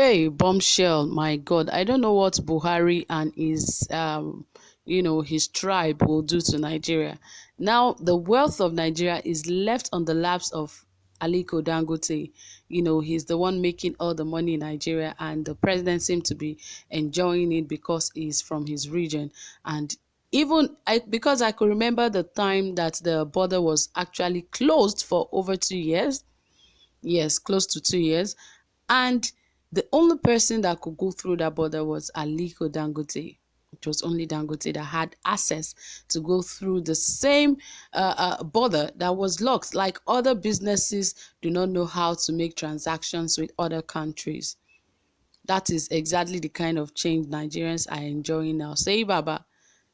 Hey, Bombshell, my God, I don't know what Buhari and his tribe will do to Nigeria. Now, the wealth of Nigeria is left on the laps of Aliko Dangote. He's the one making all the money in Nigeria, and the president seems to be enjoying it because he's from his region. And because I could remember the time that the border was actually closed for over 2 years. Yes, close to 2 years. And the only person that could go through that border was Aliko Dangote. It was only Dangote that had access to go through the same border that was locked. Like, other businesses do not know how to make transactions with other countries. That is exactly the kind of change Nigerians are enjoying now. Say Baba.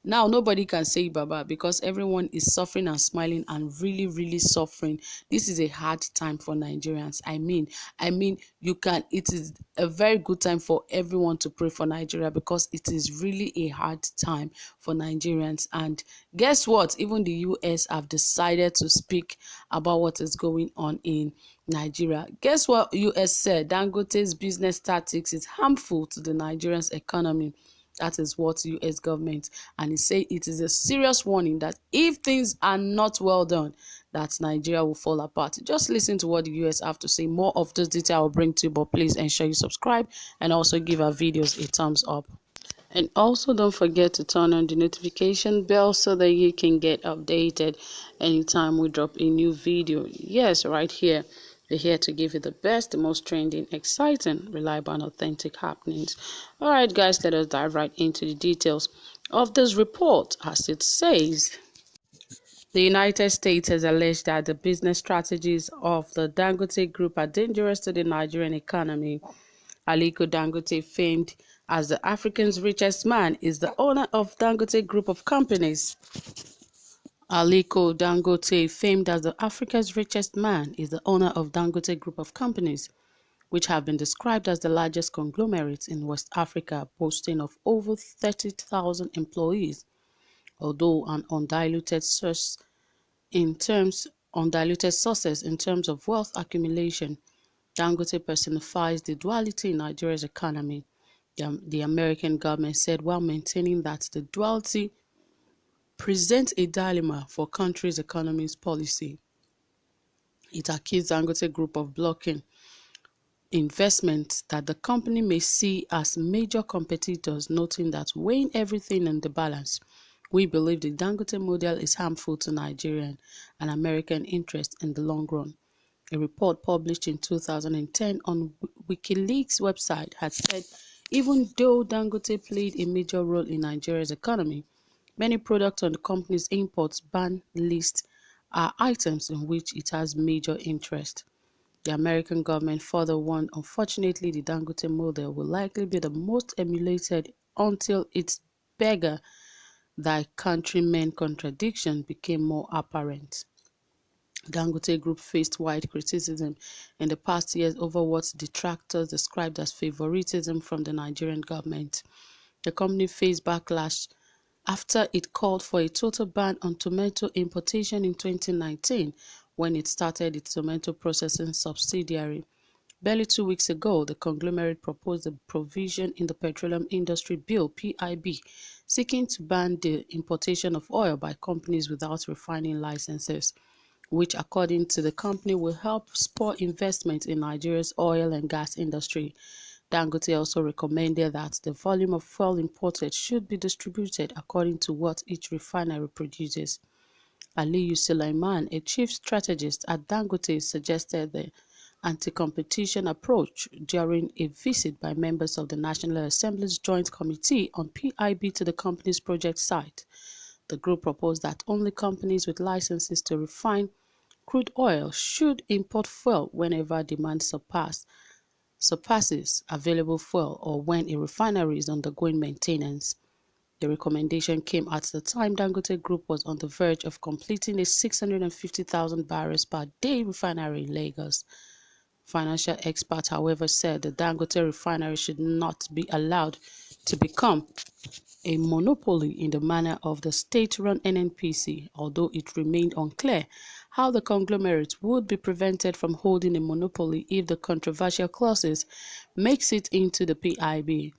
Now nobody can say Baba because everyone is suffering and smiling and really, really suffering. This is a hard time for Nigerians. I mean, it is a very good time for everyone to pray for Nigeria because it is really a hard time for Nigerians. And guess what? Even the US have decided to speak about what is going on in Nigeria. Guess what US said? Dangote's business tactics is harmful to the Nigerian economy. That is what US government, and he said it is a serious warning that if things are not well done, that Nigeria will fall apart. Just listen to what the US have to say. More of this detail I will bring to you, but please ensure you subscribe and also give our videos a thumbs up. And also don't forget to turn on the notification bell so that you can get updated anytime we drop a new video. Yes, right here. We're here to give you the best, the most trending, exciting, reliable, and authentic happenings. Alright guys, let us dive right into the details of this report. As it says, the United States has alleged that the business strategies of the Dangote Group are dangerous to the Nigerian economy. Aliko Dangote, famed as the Africa's richest man, is the owner of Dangote Group of Companies. Aliko Dangote, famed as the Africa's richest man, is the owner of Dangote Group of Companies, which have been described as the largest conglomerates in West Africa, boasting of over 30,000 employees. Although an undiluted sources in terms of wealth accumulation, Dangote personifies the duality in Nigeria's economy. The American government said while maintaining that the duality presents a dilemma for country's economy's policy. It accused Dangote Group of blocking investments that the company may see as major competitors, noting that weighing everything in the balance, we believe the Dangote model is harmful to Nigerian and American interests in the long run. A report published in 2010 on WikiLeaks website had said even though Dangote played a major role in Nigeria's economy, many products on the company's imports ban list are items in which it has major interest. The American government further warned, unfortunately, the Dangote model will likely be the most emulated until its beggar thy countrymen contradiction became more apparent. Dangote Group faced wide criticism in the past years over what detractors described as favoritism from the Nigerian government. The company faced backlash after it called for a total ban on tomato importation in 2019 when it started its tomato processing subsidiary. Barely 2 weeks ago, the conglomerate proposed a provision in the Petroleum Industry Bill (PIB) seeking to ban the importation of oil by companies without refining licenses, which according to the company will help spur investment in Nigeria's oil and gas industry. Dangote also recommended that the volume of fuel imported should be distributed according to what each refinery produces. Aliyu Suleiman, a chief strategist at Dangote, suggested the anti-competition approach during a visit by members of the National Assembly's Joint Committee on PIB to the company's project site. The group proposed that only companies with licenses to refine crude oil should import fuel whenever demand surpasses available fuel or when a refinery is undergoing maintenance. The recommendation came at the time Dangote Group was on the verge of completing a 650,000 barrels per day refinery in Lagos. Financial experts, however, said the Dangote refinery should not be allowed to become a monopoly in the manner of the state-run NNPC, although it remained unclear how the conglomerate would be prevented from holding a monopoly if the controversial clauses makes it into the PIB.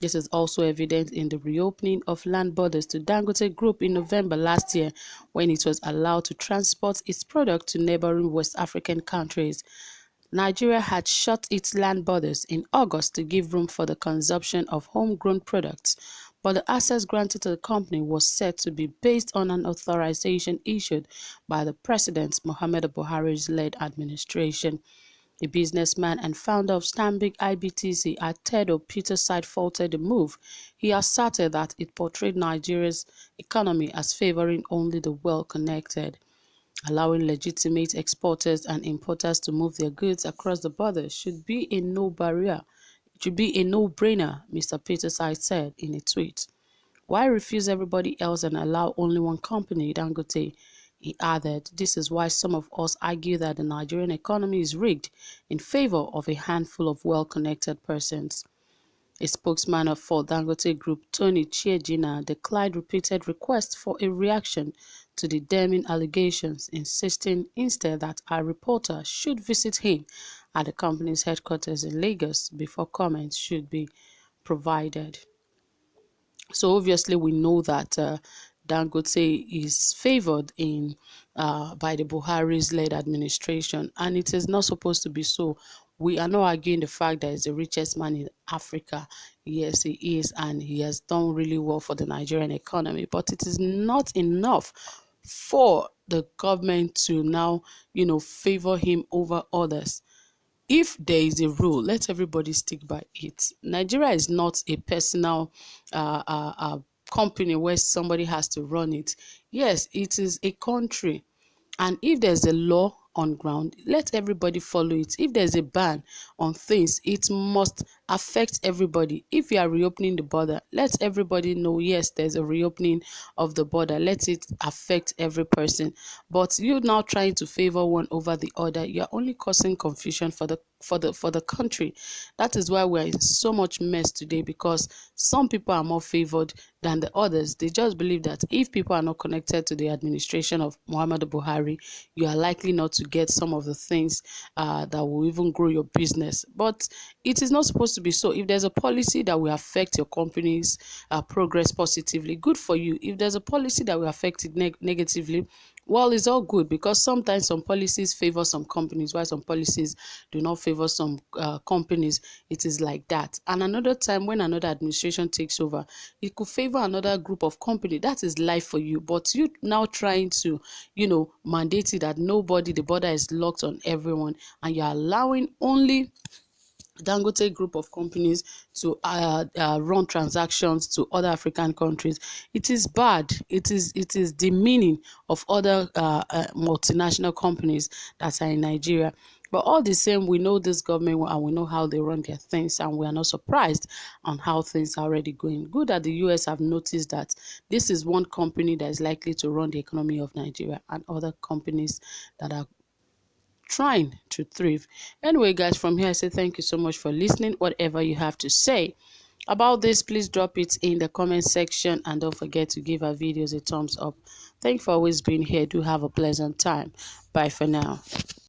This is also evident in the reopening of land borders to Dangote Group in November last year, when it was allowed to transport its product to neighboring West African countries. Nigeria had shut its land borders in August to give room for the consumption of homegrown products, but the access granted to the company was said to be based on an authorization issued by the President Muhammadu Buhari's led administration. The businessman and founder of Stanbic IBTC, Atedo Peterside, faulted the move. He asserted that it portrayed Nigeria's economy as favoring only the well-connected. Allowing legitimate exporters and importers to move their goods across the border should be a no-barrier. It should be a no-brainer, Mr. Peterside said in a tweet. Why refuse everybody else and allow only one company, Dangote? He added, this is why some of us argue that the Nigerian economy is rigged in favor of a handful of well-connected persons. A spokesman for Dangote Group, Tony Chiejina, declined repeated requests for a reaction to the damning allegations, insisting instead that a reporter should visit him at the company's headquarters in Lagos before comments should be provided. So obviously we know that Dangote is favored in by the Buhari's led administration, and it is not supposed to be so. We are not arguing the fact that he's the richest man in Africa. Yes, he is, and he has done really well for the Nigerian economy, but it is not enough for the government to now, favor him over others. If there is a rule, let everybody stick by it. Nigeria is not a personal company where somebody has to run it. Yes, it is a country. And if there's a law on ground, let everybody follow it. If there's a ban on things, it must affect everybody. If you are reopening the border, let everybody know, yes, there's a reopening of the border. Let it affect every person. But you now trying to favor one over the other, you're only causing confusion for the country. That is why we're in so much mess today, because some people are more favored than the others. They just believe that if people are not connected to the administration of Muhammadu Buhari, you are likely not to get some of the things that will even grow your business. But it is not supposed to be so. If there's a policy that will affect your company's progress positively, good for you. If there's a policy that will affect it negatively, well, it's all good, because sometimes some policies favor some companies while some policies do not favor some companies. It is like that. And another time when another administration takes over, it could favor another group of company. That is life for you. But you now trying to, mandate it that the border is locked on everyone, and you're allowing only Dangote group of companies to run transactions to other African countries. It is bad. It is demeaning of other multinational companies that are in Nigeria. But all the same, we know this government and we know how they run their things, and we are not surprised on how things are already going. Good that the US have noticed that this is one company that is likely to run the economy of Nigeria, and other companies that are trying to thrive. Anyway, guys, from here I say thank you so much for listening. Whatever you have to say about this, please drop it in the comment section, and don't forget to give our videos a thumbs up. Thanks for always being here. Do have a pleasant time. Bye for now.